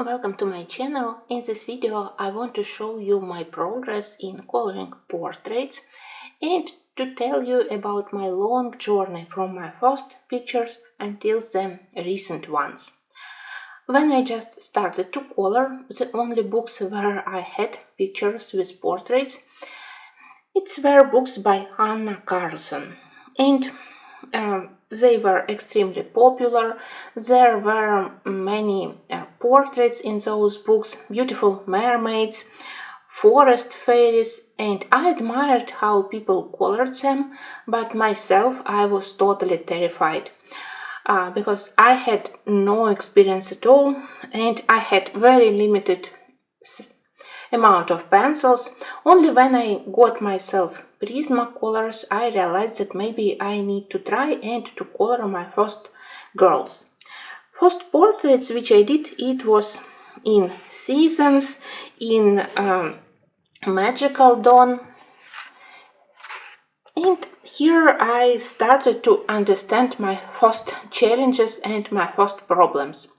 Welcome to my channel. In this video I want to show you my progress in coloring portraits and to tell you about my long journey from my first pictures until the recent ones. When I just started to color, the only books where I had pictures with portraits, were books by Anna Carlson, and they were extremely popular. There were many portraits in those books, beautiful mermaids, forest fairies, and I admired how people colored them, but myself I was totally terrified. Because I had no experience at all and I had very limited amount of pencils. Only when I got myself Prismacolors I realized that maybe I need to try and to color my first girls. First portraits which I did, it was in Seasons, in Magical Dawn, and here I started to understand my first challenges and my first problems.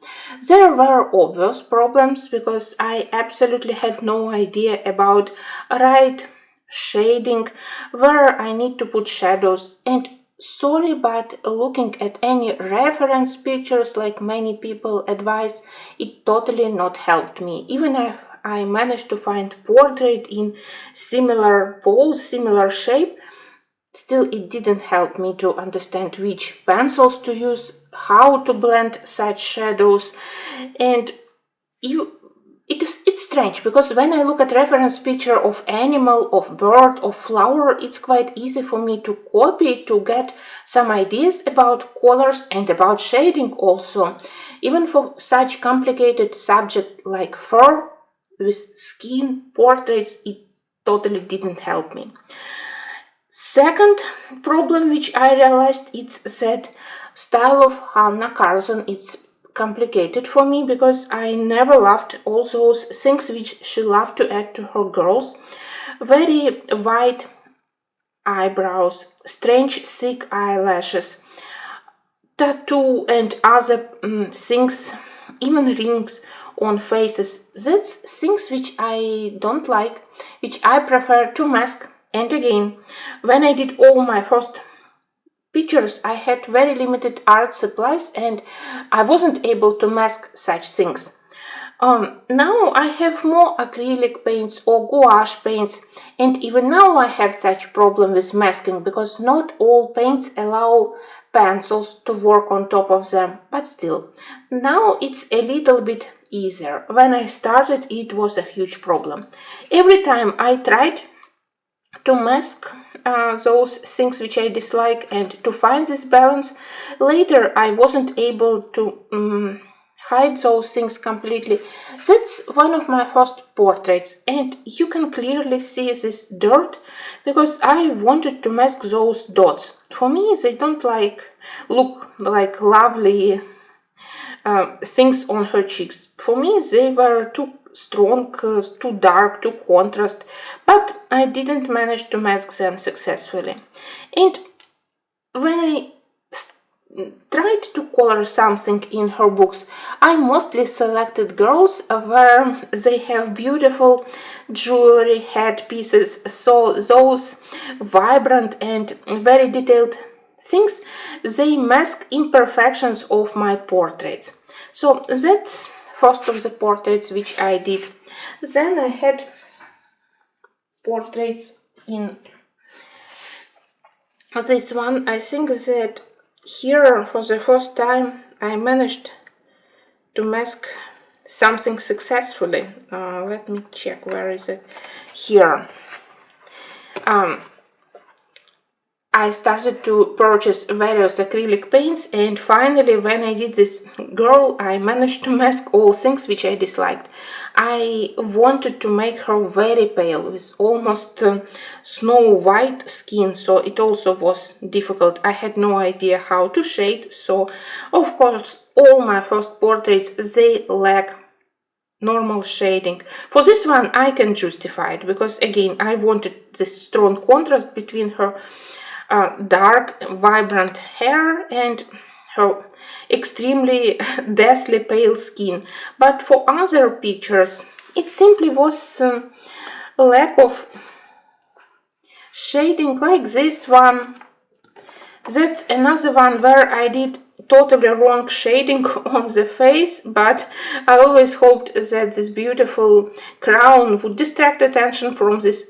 There were obvious problems because I absolutely had no idea about right shading, where I need to put shadows, and sorry, but looking at any reference pictures like many people advise, it totally not helped me. Even if I managed to find portrait in similar pose, similar shape, still it didn't help me to understand which pencils to use, how to blend such shadows, and it's strange because when I look at reference picture of animal, of bird, of flower, it's quite easy for me to copy, to get some ideas about colors and about shading also. Even for such complicated subject like fur with skin portraits, it totally didn't help me. Second problem which I realized is that style of Anna Carlson is complicated for me because I never loved all those things which she loved to add to her girls. Very wide eyebrows, strange thick eyelashes, tattoo and other things, even rings on faces. That's things which I don't like, which I prefer to mask. And again, when I did all my first pictures, I had very limited art supplies and I wasn't able to mask such things. Now I have more acrylic paints or gouache paints, and even now I have such problem with masking because not all paints allow pencils to work on top of them, but still, now it's a little bit easier. When I started, it was a huge problem. Every time I tried to mask those things which I dislike and to find this balance, later I wasn't able to hide those things completely. That's one of my first portraits, and you can clearly see this dirt because I wanted to mask those dots. For me, they don't look like lovely things on her cheeks. For me, they were too strong, too dark, too contrast, but I didn't manage to mask them successfully. And when I tried to color something in her books, I mostly selected girls where they have beautiful jewelry, headpieces, so those vibrant and very detailed things, they mask imperfections of my portraits. So that's first of the portraits which I did. Then I had portraits in this one. I think that here for the first time I managed to mask something successfully. Let me check, where is it? Here. I started to purchase various acrylic paints, and finally when I did this girl I managed to mask all things which I disliked. I wanted to make her very pale with almost snow white skin, so it also was difficult. I had no idea how to shade, so of course all my first portraits, they lack normal shading. For this one I can justify it because again I wanted this strong contrast between her dark, vibrant hair and her extremely deathly pale skin. But for other pictures, it simply was a lack of shading, like this one. That's another one where I did totally wrong shading on the face, but I always hoped that this beautiful crown would distract attention from these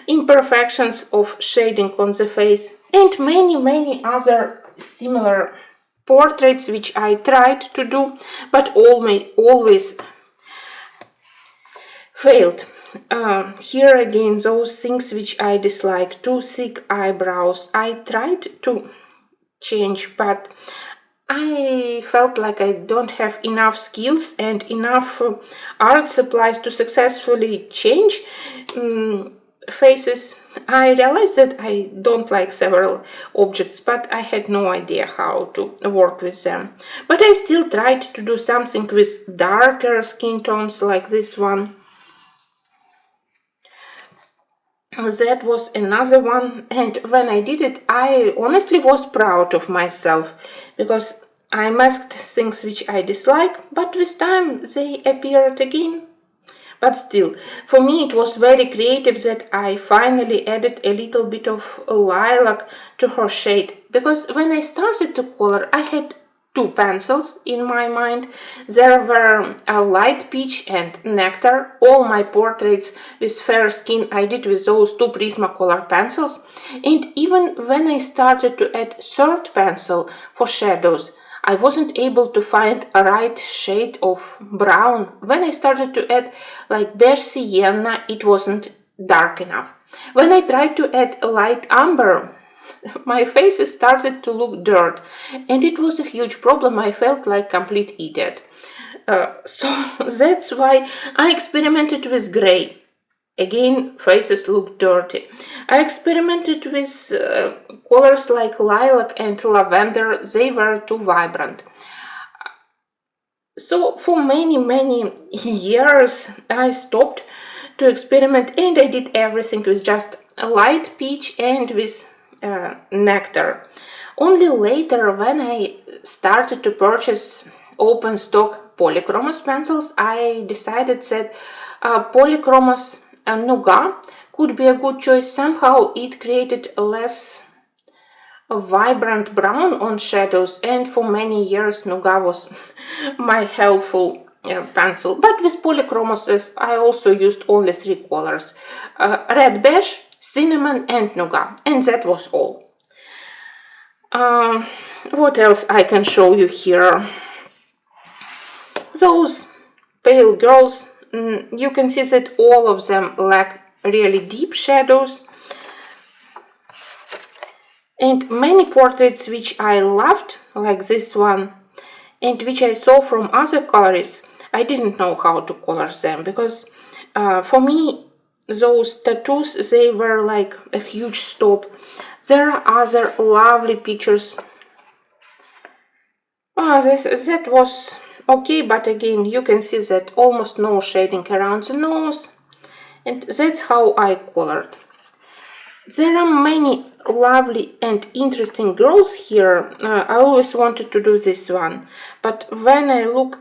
imperfections of shading on the face, and many other similar portraits which I tried to do, but always failed. Here again, those things which I dislike: too thick eyebrows. I tried to change, but I felt like I don't have enough skills and enough art supplies to successfully change faces. I realized that I don't like several objects, but I had no idea how to work with them. But I still tried to do something with darker skin tones, like this one. That was another one, and when I did it, I honestly was proud of myself, because I masked things which I dislike, but with time they appeared again. But still, for me it was very creative that I finally added a little bit of lilac to her shade, because when I started to color, I had two pencils in my mind. There were a light peach and nectar. All my portraits with fair skin I did with those two Prismacolor pencils, and even when I started to add third pencil for shadows, I wasn't able to find a right shade of brown. When I started to add like beige sienna, it wasn't dark enough. When I tried to add a light umber, my face started to look dirt, and it was a huge problem. I felt like complete idiot. So that's why I experimented with gray. Again, faces look dirty. I experimented with colors like lilac and lavender. They were too vibrant. So for many years I stopped to experiment, and I did everything with just a light peach and with nectar. Only later, when I started to purchase open stock polychromos pencils, I decided that polychromos Nougat could be a good choice. Somehow it created a less vibrant brown on shadows, and for many years Nougat was my helpful pencil. But with polychromos I also used only three colors: red beige, cinnamon and Nougat, and that was all. What else I can show you here? Those pale girls, you can see that all of them lack really deep shadows. And many portraits which I loved, like this one, and which I saw from other colorists, I didn't know how to color them, because for me those tattoos, they were like a huge stop. There are other lovely pictures. That was okay, but again you can see that almost no shading around the nose, and that's how I colored. There are many lovely and interesting girls here. I always wanted to do this one, but when I look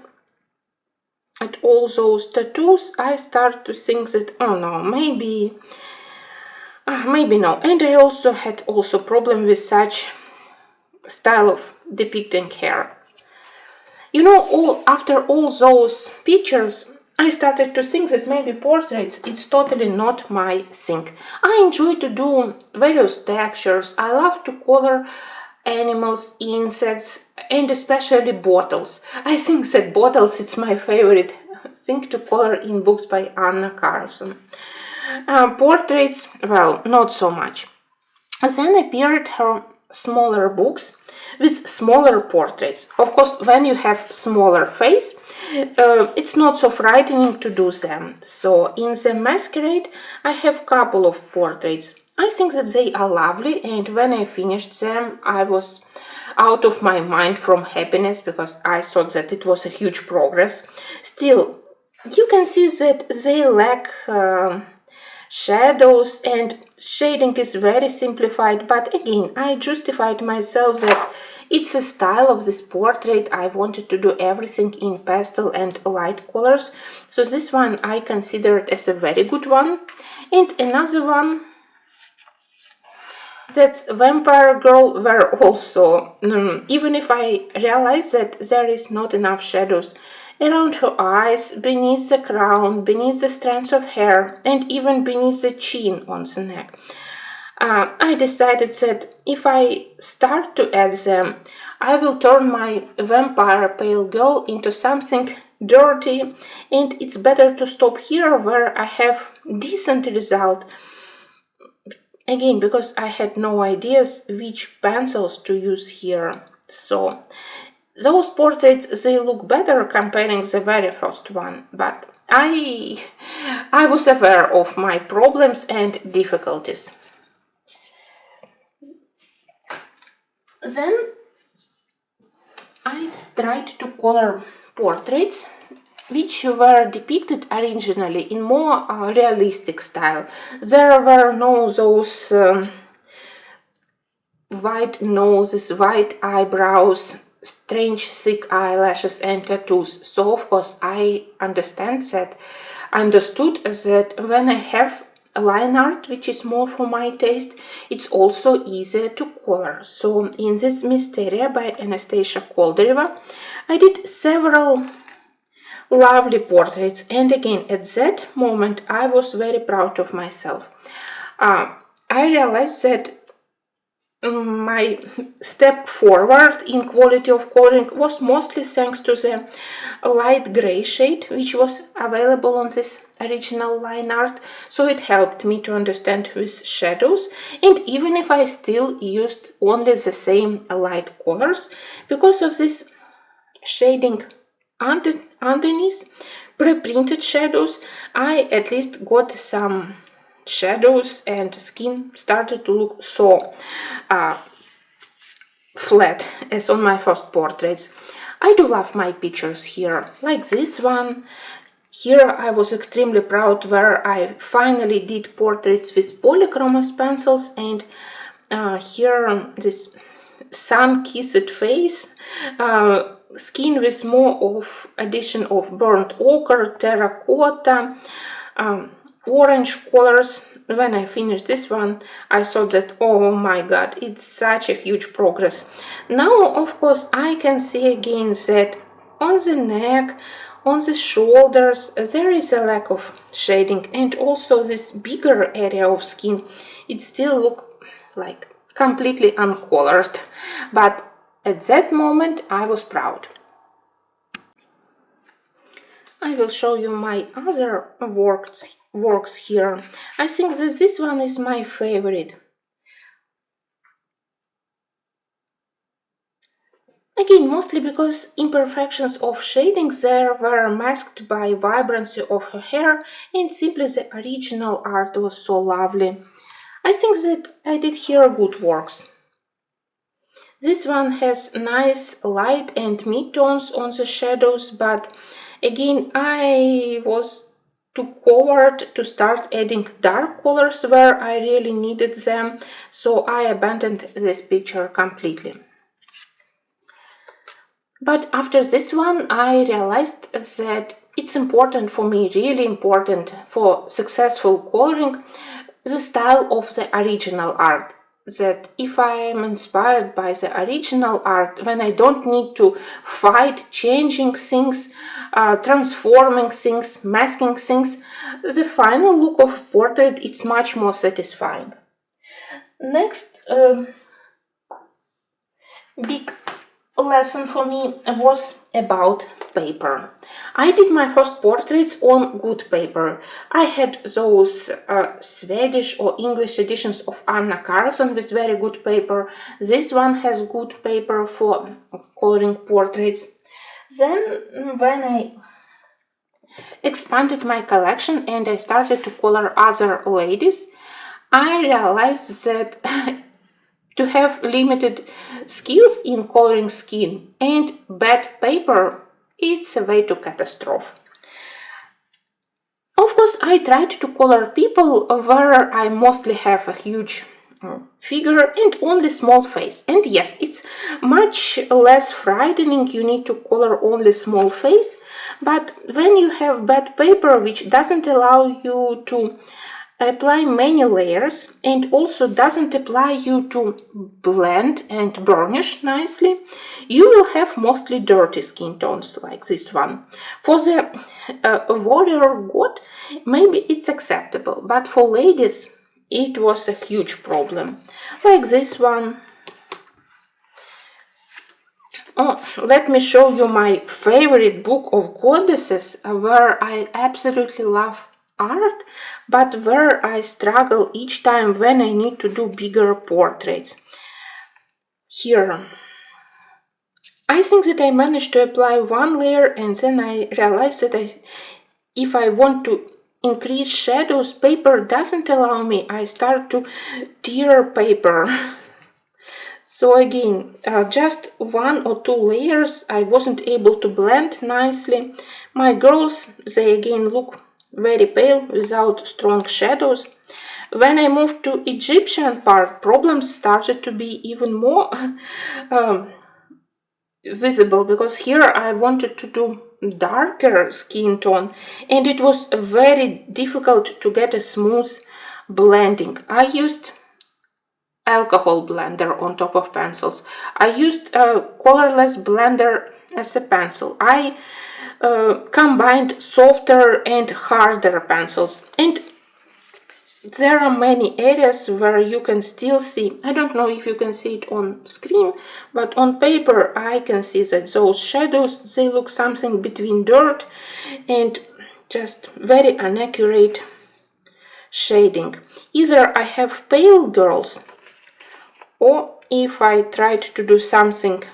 at all those tattoos, I start to think that, oh no, maybe no. And I also had problem with such style of depicting hair. You know, after all those pictures, I started to think that maybe portraits, it's totally not my thing. I enjoy to do various textures. I love to color animals, insects, and especially bottles. I think that bottles, it's my favorite thing to color in books by Anna Carlson. Portraits, well, not so much. Then appeared her smaller books with smaller portraits. Of course, when you have smaller face, it's not so frightening to do them. So in the Masquerade, I have couple of portraits. I think that they are lovely, and when I finished them, I was out of my mind from happiness, because I thought that it was a huge progress. Still, you can see that they lack shadows, and shading is very simplified, but again, I justified myself that It's a style of this portrait. I wanted to do everything in pastel and light colors, so this one I considered as a very good one. And another one, that's Vampire Girl, where also, even if I realize that there is not enough shadows around her eyes, beneath the crown, beneath the strands of hair, and even beneath the chin on the neck, I decided that if I start to add them, I will turn my vampire pale girl into something dirty, and it's better to stop here where I have decent result. Again, because I had no ideas which pencils to use here. So those portraits, they look better comparing the very first one, but I was aware of my problems and difficulties. Then I tried to color portraits which were depicted originally in more realistic style. There were no those white noses, white eyebrows, strange thick eyelashes and tattoos. So of course I understood that when I have a line art which is more for my taste, it's also easier to color. So in this Mysteria by Anastasia Koldereva, I did several lovely portraits, and again at that moment I was very proud of myself. I realized that my step forward in quality of coloring was mostly thanks to the light gray shade which was available on this original line art, so it helped me to understand with shadows. And even if I still used only the same light colors, because of this shading underneath pre-printed shadows, I at least got some shadows and skin started to look so flat as on my first portraits. I do love my pictures here, like this one. Here I was extremely proud where I finally did portraits with polychromos pencils, and here this sun-kissed face, skin with more of addition of burnt ochre, terracotta, orange colors. When I finished this one, I thought that, oh my god, it's such a huge progress. Now, of course, I can see again that on the neck, on the shoulders, there is a lack of shading, and also this bigger area of skin, it still looks like completely uncolored. But at that moment, I was proud. I will show you my other works here. I think that this one is my favorite. Again, mostly because imperfections of shadings there were masked by vibrancy of her hair, and simply the original art was so lovely. I think that I did here good works. This one has nice light and mid-tones on the shadows, but again, I was too coward to start adding dark colors where I really needed them, so I abandoned this picture completely. But after this one, I realized that it's important for me, really important for successful coloring, the style of the original art. That if I am inspired by the original art, when I don't need to fight changing things, transforming things, masking things, the final look of portrait is much more satisfying. Next big lesson for me was about paper. I did my first portraits on good paper. I had those Swedish or English editions of Anna Karlsson with very good paper. This one has good paper for coloring portraits. Then when I expanded my collection and I started to color other ladies, I realized that to have limited skills in coloring skin and bad paper, it's a way to catastrophe. Of course, I tried to color people where I mostly have a huge figure and only small face. And yes, it's much less frightening. You need to color only small face, but when you have bad paper which doesn't allow you to apply many layers and also doesn't allow you to blend and burnish nicely, you will have mostly dirty skin tones like this one. For the warrior god, maybe it's acceptable, but for ladies it was a huge problem, like this one. Oh, let me show you my favorite book of goddesses, where I absolutely love art, but where I struggle each time when I need to do bigger portraits. Here, I think that I managed to apply one layer, and then I realized that if I want to increase shadows, paper doesn't allow me. I start to tear paper. So again, just 1 or 2 layers, I wasn't able to blend nicely. My girls, they again look very pale without strong shadows. When I moved to Egyptian part, problems started to be even more visible, because here I wanted to do darker skin tone and it was very difficult to get a smooth blending. I used alcohol blender on top of pencils. I used a colorless blender as a pencil. I combined softer and harder pencils, and there are many areas where you can still see, I don't know if you can see it on screen, but on paper I can see that those shadows, they look something between dirt and just very inaccurate shading. Either I have pale girls, or if I tried to do something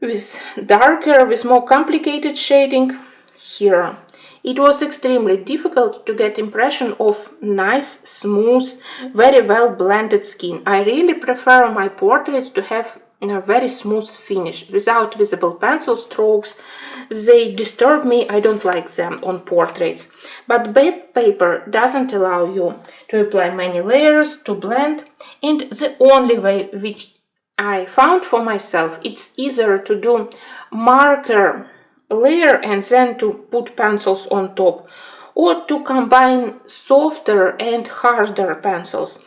with darker, with more complicated shading, here it was extremely difficult to get impression of nice, smooth, very well blended skin. I really prefer my portraits to have a very smooth finish, without visible pencil strokes. They disturb me, I don't like them on portraits. But bad paper doesn't allow you to apply many layers, to blend, and the only way which I found for myself, it's easier to do marker layer and then to put pencils on top, or to combine softer and harder pencils.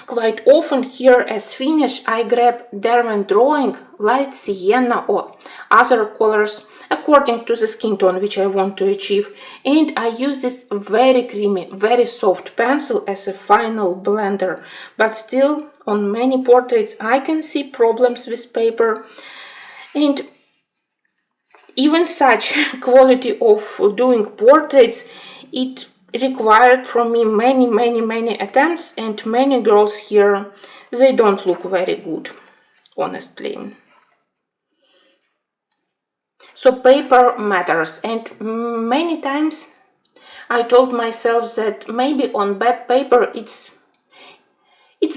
Quite often here as finish I grab Derwent drawing, light sienna or other colors according to the skin tone which I want to achieve, and I use this very creamy, very soft pencil as a final blender. But still on many portraits I can see problems with paper, and even such quality of doing portraits, it required from me many attempts, and many girls here, they don't look very good, honestly. So paper matters, and many times I told myself that maybe on bad paper it's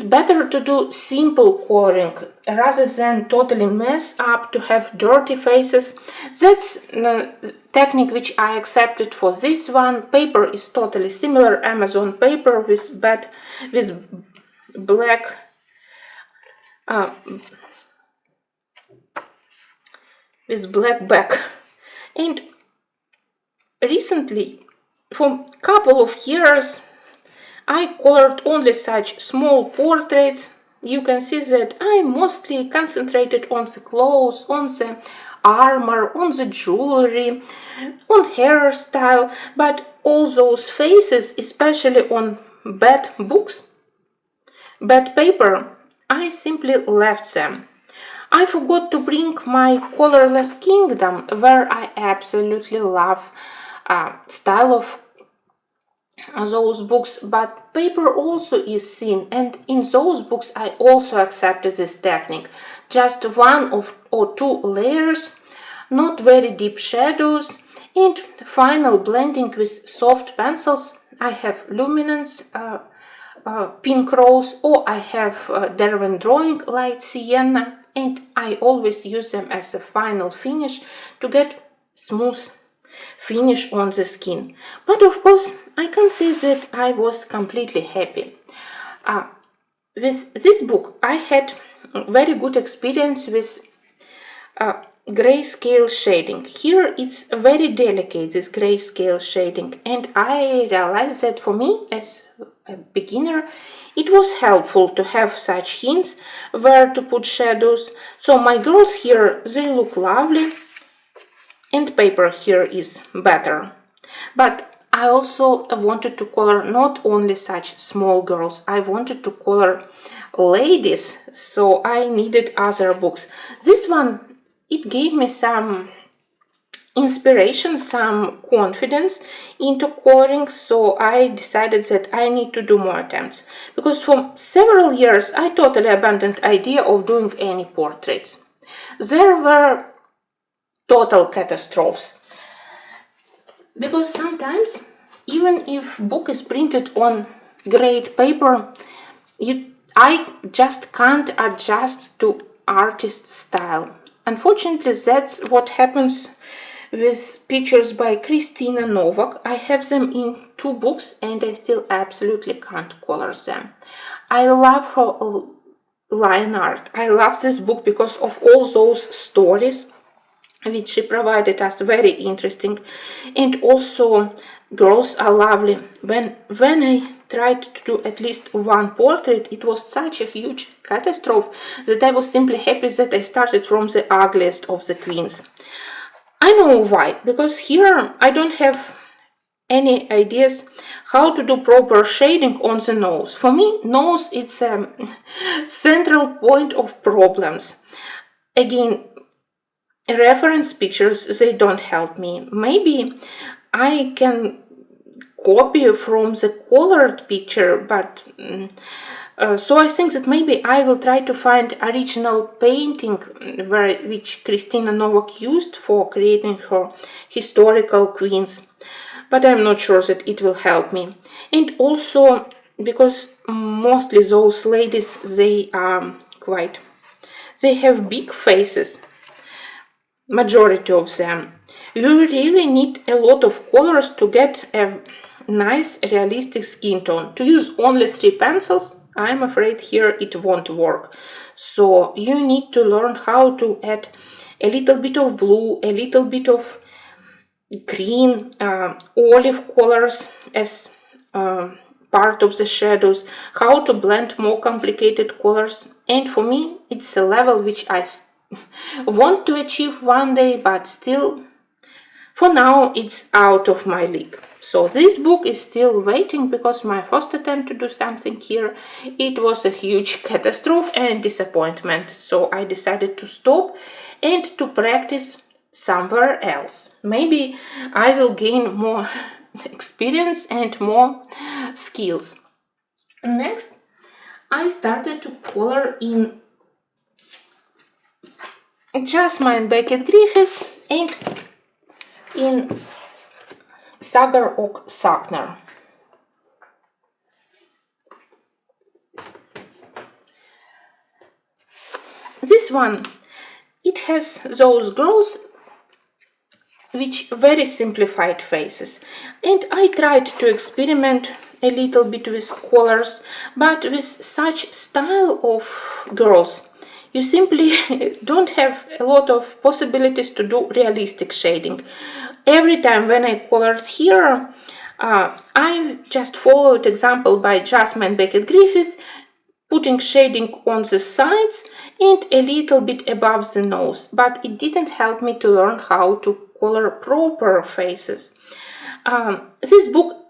better to do simple coloring rather than totally mess up to have dirty faces. That's the technique which I accepted for this one. Paper is totally similar, Amazon paper with black back. And recently, for a couple of years, I colored only such small portraits. You can see that I mostly concentrated on the clothes, on the armor, on the jewelry, on hairstyle, but all those faces, especially on bad books, bad paper, I simply left them. I forgot to bring my colorless kingdom, where I absolutely love style of those books, but paper also is seen, and in those books I also accepted this technique. Just 1 or 2 layers, not very deep shadows, and final blending with soft pencils. I have luminance, pink rose, or I have Derwent drawing, light sienna, and I always use them as a final finish to get smooth finish on the skin. But of course, I can say that I was completely happy. With this book, I had very good experience with grayscale shading. Here it's very delicate, this grayscale shading, and I realized that for me as a beginner it was helpful to have such hints where to put shadows. So my girls here, they look lovely, and paper here is better. But I also wanted to color not only such small girls, I wanted to color ladies, so I needed other books. This one, it gave me some inspiration, some confidence into coloring, so I decided that I need to do more attempts. Because for several years I totally abandoned the idea of doing any portraits. There were total catastrophes. Because sometimes, even if book is printed on great paper, I just can't adjust to artist style. Unfortunately, that's what happens with pictures by Christina Novak. I have them in 2 books and I still absolutely can't color them. I love her line art. I love this book because of all those stories which she provided us, very interesting, and also girls are lovely. When I tried to do at least one portrait, it was such a huge catastrophe that I was simply happy that I started from the ugliest of the queens. I know why, because here I don't have any ideas how to do proper shading on the nose. For me, nose is a central point of problems. Again, reference pictures, they don't help me. Maybe I can copy from the colored picture, but so I think that maybe I will try to find original painting which Christina Novak used for creating her historical queens, but I'm not sure that it will help me. And also because mostly those ladies, they have big faces, majority of them. You really need a lot of colors to get a nice realistic skin tone. To use only 3 pencils, I'm afraid here it won't work. So you need to learn how to add a little bit of blue, a little bit of green, olive colors as part of the shadows, how to blend more complicated colors. And for me, it's a level which I want to achieve one day, but still, for now, it's out of my league. So this book is still waiting because my first attempt to do something here, it was a huge catastrophe and disappointment. So I decided to stop and to practice somewhere else. Maybe I will gain more experience and more skills. Next, I started to color in Jasmine Beckett Griffith and in Sagar och Sakner. This one, it has those girls which very simplified faces, and I tried to experiment a little bit with colors, but with such style of girls you simply don't have a lot of possibilities to do realistic shading. Every time when I colored here, I just followed example by Jasmine Beckett Griffith, putting shading on the sides and a little bit above the nose, but it didn't help me to learn how to color proper faces. This book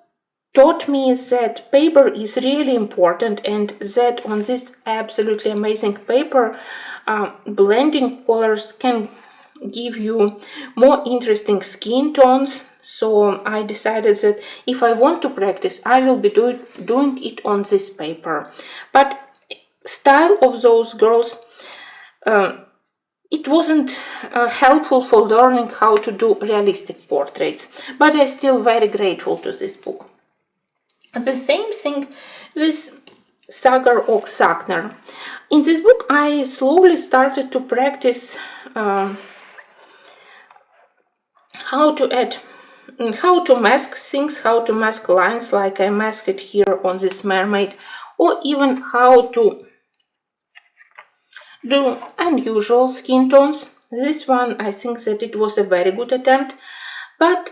taught me that paper is really important and that on this absolutely amazing paper, blending colors can give you more interesting skin tones. So I decided that if I want to practice, I will be doing it on this paper. But style of those girls, it wasn't helpful for learning how to do realistic portraits, but I'm still very grateful to this book. The same thing with Sagar och Sakner. In this book, I slowly started to practice how to add, how to mask things, how to mask lines like I masked it here on this mermaid, or even how to do unusual skin tones. This one, I think that it was a very good attempt, but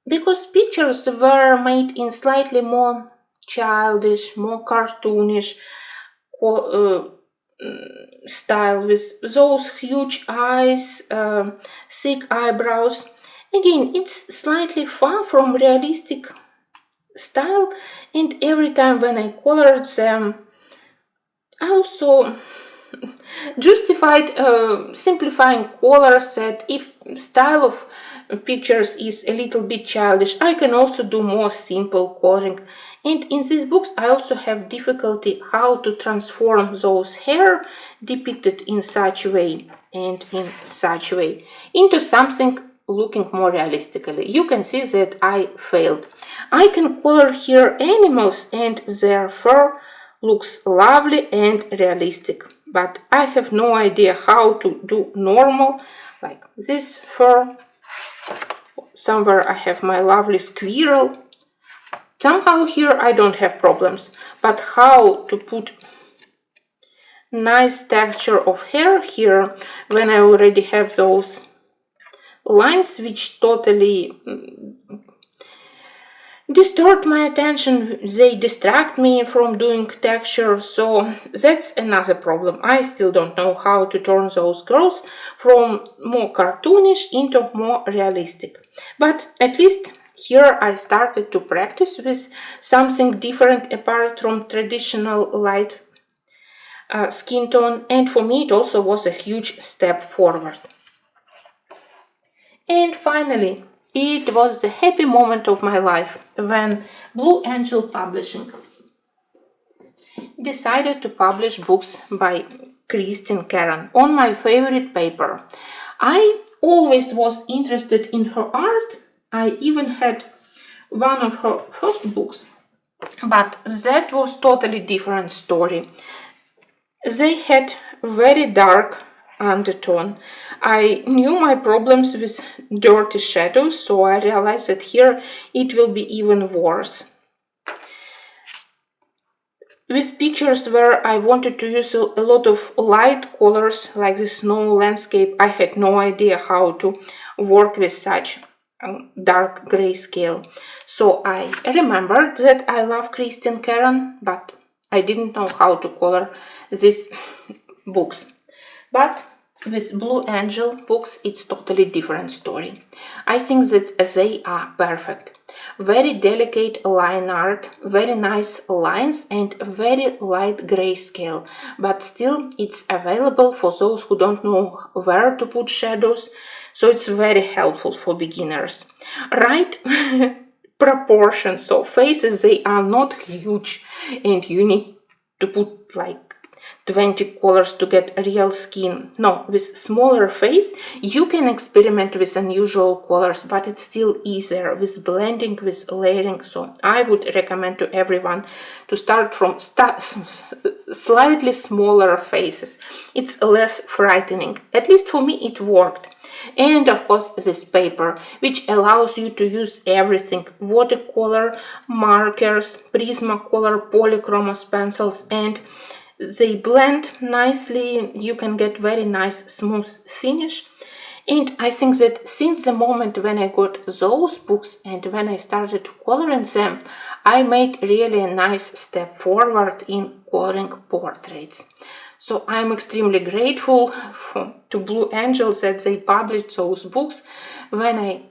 because pictures were made in slightly more childish, more cartoonish style with those huge eyes, thick eyebrows. Again, it's slightly far from realistic style, and every time when I colored them, I also justified simplifying colors, that if style of pictures is a little bit childish, I can also do more simple coloring. And in these books I also have difficulty how to transform those hair depicted in such a way and in such a way into something looking more realistically. You can see that I failed. I can color here animals and their fur looks lovely and realistic, but I have no idea how to do normal, like this fur. Somewhere I have my lovely squirrel. Somehow here I don't have problems, but how to put nice texture of hair here when I already have those lines which totally distort my attention, they distract me from doing texture, so that's another problem. I still don't know how to turn those girls from more cartoonish into more realistic. But at least here I started to practice with something different apart from traditional light skin tone, and for me it also was a huge step forward. And finally, it was the happy moment of my life when Blue Angel Publishing decided to publish books by Christine Karen on my favorite paper. I always was interested in her art. I even had one of her first books, but that was totally different story. They had very dark undertone. I knew my problems with dirty shadows, so I realized that here it will be even worse. With pictures where I wanted to use a lot of light colors, like the snow landscape, I had no idea how to work with such dark grayscale. So I remembered that I love Christine Karen, but I didn't know how to color these books. But with Blue Angel books, it's totally different story. I think that they are perfect. Very delicate line art, very nice lines and very light grayscale, but still it's available for those who don't know where to put shadows, so it's very helpful for beginners. Right proportions, so faces, they are not huge and you need to put like 20 colors to get real skin. No, with smaller face you can experiment with unusual colors, but it's still easier with blending, with layering. So I would recommend to everyone to start from slightly smaller faces. It's less frightening. At least for me it worked. And of course this paper, which allows you to use everything: watercolor, markers, Prismacolor, polychromos pencils, and they blend nicely. You can get very nice smooth finish. And I think that since the moment when I got those books and when I started coloring them, I made really a nice step forward in coloring portraits. So I'm extremely grateful to Blue Angels that they published those books. When I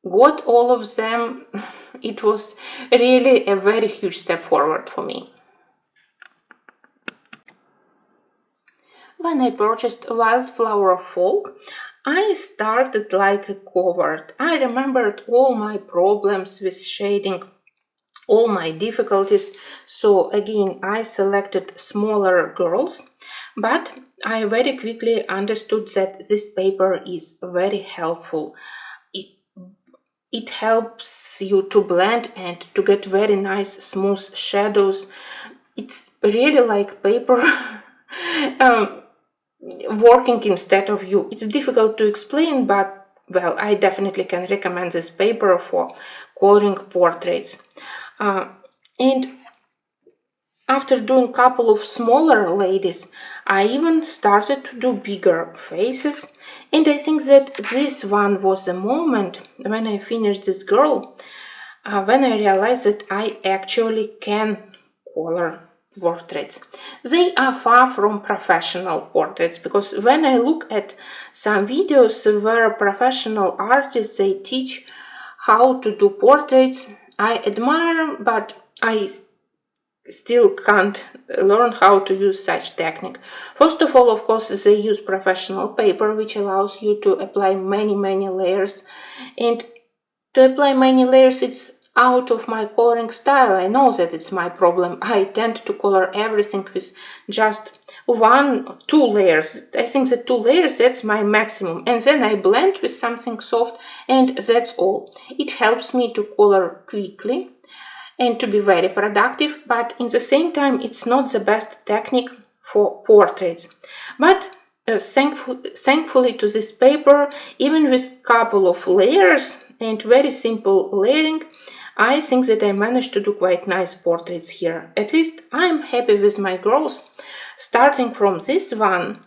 got all of them, it was really a very huge step forward for me. When I purchased Wildflower of Folk, I started like a coward. I remembered all my problems with shading, all my difficulties, so again I selected smaller girls, but I very quickly understood that this paper is very helpful. It helps you to blend and to get very nice smooth shadows. It's really like paper working instead of you. It's difficult to explain, but well, I definitely can recommend this paper for coloring portraits. And after doing a couple of smaller ladies, I even started to do bigger faces, and I think that this one was the moment when I finished this girl, when I realized that I actually can color portraits. They are far from professional portraits, because when I look at some videos where professional artists they teach how to do portraits, I admire, but I still can't learn how to use such technique. First of all, of course, they use professional paper, which allows you to apply many layers, and to apply many layers, it's out of my coloring style. I know that it's my problem. I tend to color everything with just 1-2 layers. I think that 2 layers, that's my maximum, and then I blend with something soft, and that's all. It helps me to color quickly and to be very productive, but in the same time it's not the best technique for portraits. But thankfully to this paper, even with couple of layers and very simple layering, I think that I managed to do quite nice portraits here. At least I'm happy with my girls, starting from this one,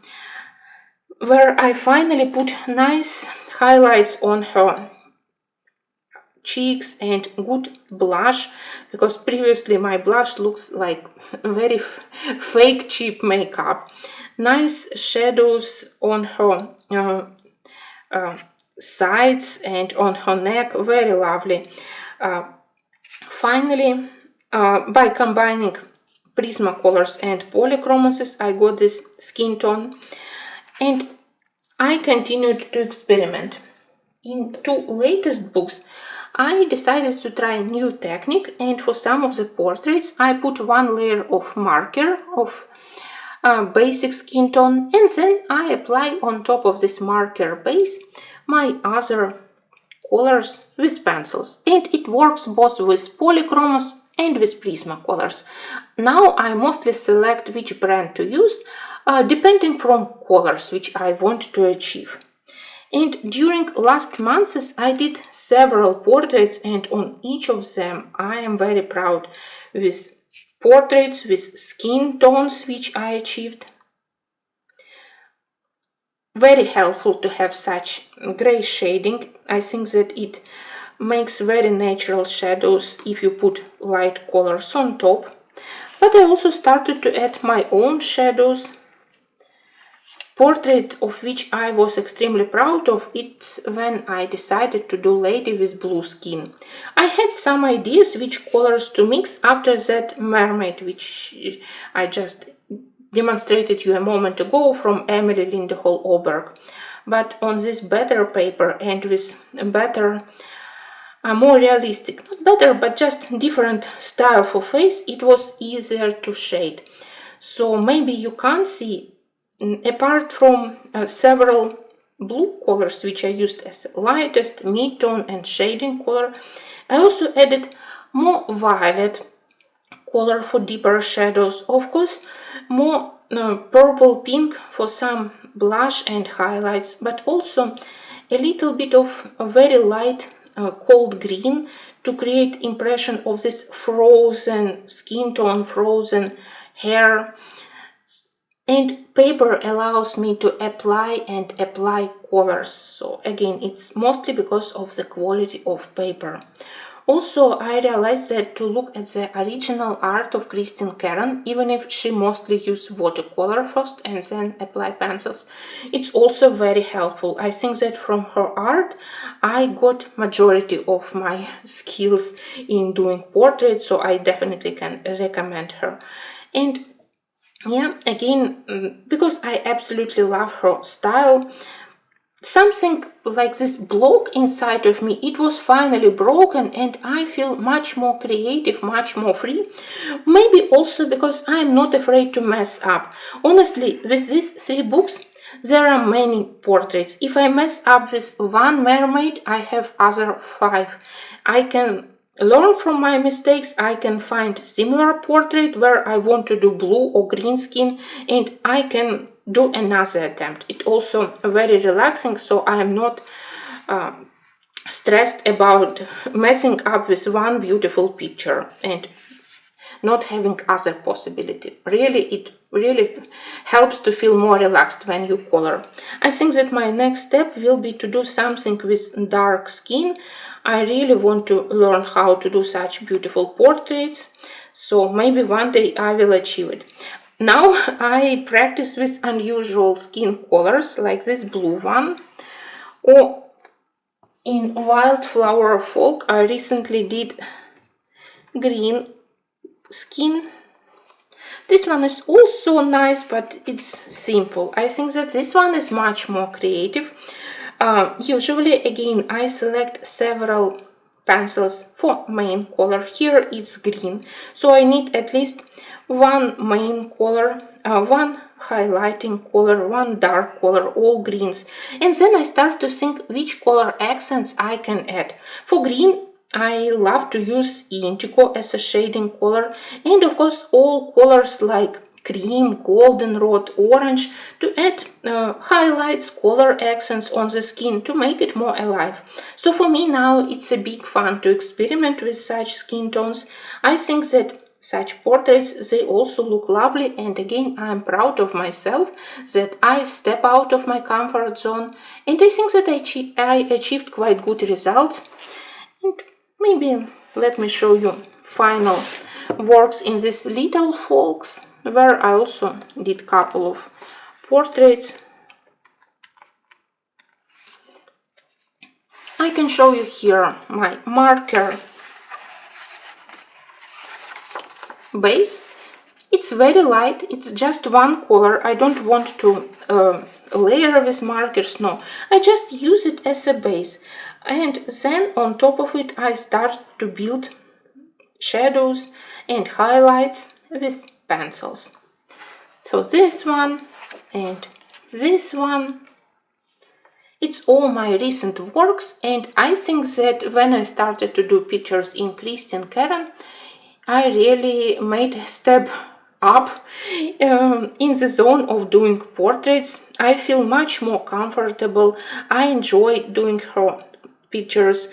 where I finally put nice highlights on her cheeks and good blush, because previously my blush looks like very fake cheap makeup. Nice shadows on her sides and on her neck, very lovely. Finally, by combining Prismacolors and polychromasis, I got this skin tone, and I continued to experiment. In 2 latest books, I decided to try a new technique, and for some of the portraits I put 1 layer of marker of basic skin tone, and then I apply on top of this marker base my other colors with pencils, and it works both with polychromos and with Prismacolors. Now I mostly select which brand to use, depending from colors which I want to achieve. And during last months I did several portraits, and on each of them I am very proud with portraits with skin tones which I achieved. Very helpful to have such gray shading. I think that it makes very natural shadows if you put light colors on top. But I also started to add my own shadows. Portrait of which I was extremely proud of, it's when I decided to do lady with blue skin. I had some ideas which colors to mix after that mermaid which I just demonstrated you a moment ago from Emily Lindehol Oberg. But on this better paper and with better, more realistic, not better, but just different style for face, it was easier to shade. So maybe you can't see, apart from several blue colors which I used as lightest, mid-tone and shading color, I also added more violet color for deeper shadows, of course more purple pink for some blush and highlights, but also a little bit of a very light cold green to create impression of this frozen skin tone, frozen hair. And paper allows me to apply and apply colors, so again it's mostly because of the quality of paper. Also, I realized that to look at the original art of Christine Caron, even if she mostly used watercolor first and then apply pencils, it's also very helpful. I think that from her art I got majority of my skills in doing portraits, so I definitely can recommend her. And yeah, again, because I absolutely love her style, something like this block inside of me, it was finally broken, and I feel much more creative, much more free. Maybe also because I'm not afraid to mess up. Honestly, with these 3 books, there are many portraits. If I mess up with one mermaid, I have other 5. I can learn from my mistakes. I can find similar portrait where I want to do blue or green skin, and I can do another attempt. It's also very relaxing, so I am not stressed about messing up with one beautiful picture and not having other possibility. It really helps to feel more relaxed when you color. I think that my next step will be to do something with dark skin. I really want to learn how to do such beautiful portraits, so maybe one day I will achieve it. Now I practice with unusual skin colors like this blue one, or in Wildflower Folk I recently did green skin. This one is also nice, but it's simple. I think that this one is much more creative. Usually, again, I select several pencils for main color. Here it's green, so I need at least one main color, one highlighting color, one dark color, all greens. And then I start to think which color accents I can add. For green, I love to use indigo as a shading color, and of course all colors like cream, goldenrod, orange to add highlights, color accents on the skin to make it more alive. So for me now it's a big fun to experiment with such skin tones. I think that such portraits, they also look lovely, and again I'm proud of myself that I step out of my comfort zone, and I think that I achieved quite good results. And maybe let me show you final works in these little folks, where I also did a couple of portraits. I can show you here my marker base. It's very light, it's just one color. I don't want to layer with markers, no. I just use it as a base. And then on top of it I start to build shadows and highlights with pencils. So this one and this one, it's all my recent works, and I think that when I started to do pictures in Christian Karen, I really made a step up in the zone of doing portraits. I feel much more comfortable. I enjoy doing her pictures.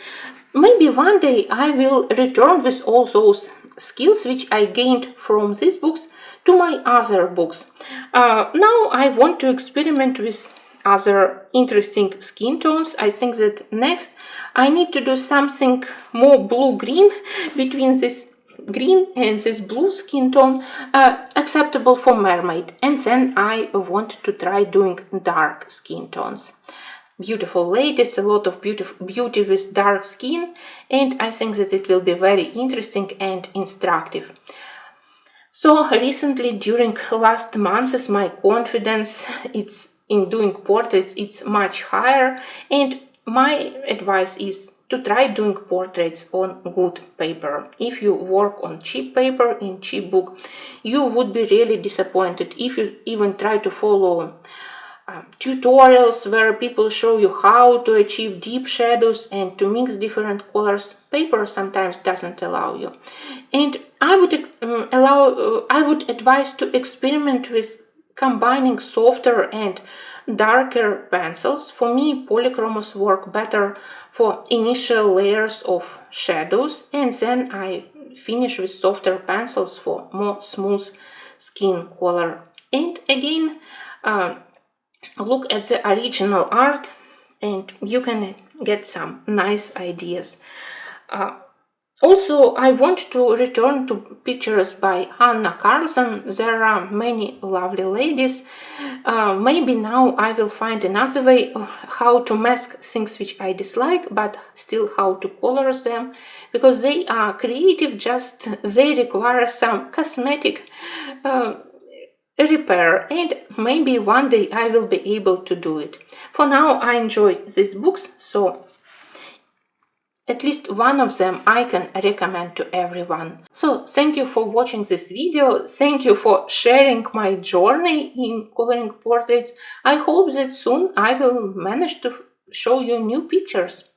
Maybe one day I will return with all those skills which I gained from these books to my other books. Now I want to experiment with other interesting skin tones. I think that next I need to do something more blue-green between this green and this blue skin tone, acceptable for mermaid, and then I want to try doing dark skin tones. Beautiful ladies, a lot of beauty with dark skin, and I think that it will be very interesting and instructive. So recently, during last months, my confidence in doing portraits it's much higher, and my advice is to try doing portraits on good paper. If you work on cheap paper in cheap book, you would be really disappointed if you even try to follow tutorials where people show you how to achieve deep shadows and to mix different colors. Paper sometimes doesn't allow you, and I would advise to experiment with combining softer and darker pencils. For me, polychromos work better for initial layers of shadows, and then I finish with softer pencils for more smooth skin color. And again, look at the original art and you can get some nice ideas. Also, I want to return to pictures by Anna Carlson. There are many lovely ladies. Maybe now I will find another way of how to mask things which I dislike, but still how to color them, because they are creative, just they require some cosmetic repair, and maybe one day I will be able to do it. For now, I enjoy these books, so at least one of them I can recommend to everyone. So thank you for watching this video. Thank you for sharing my journey in coloring portraits. I hope that soon I will manage to show you new pictures.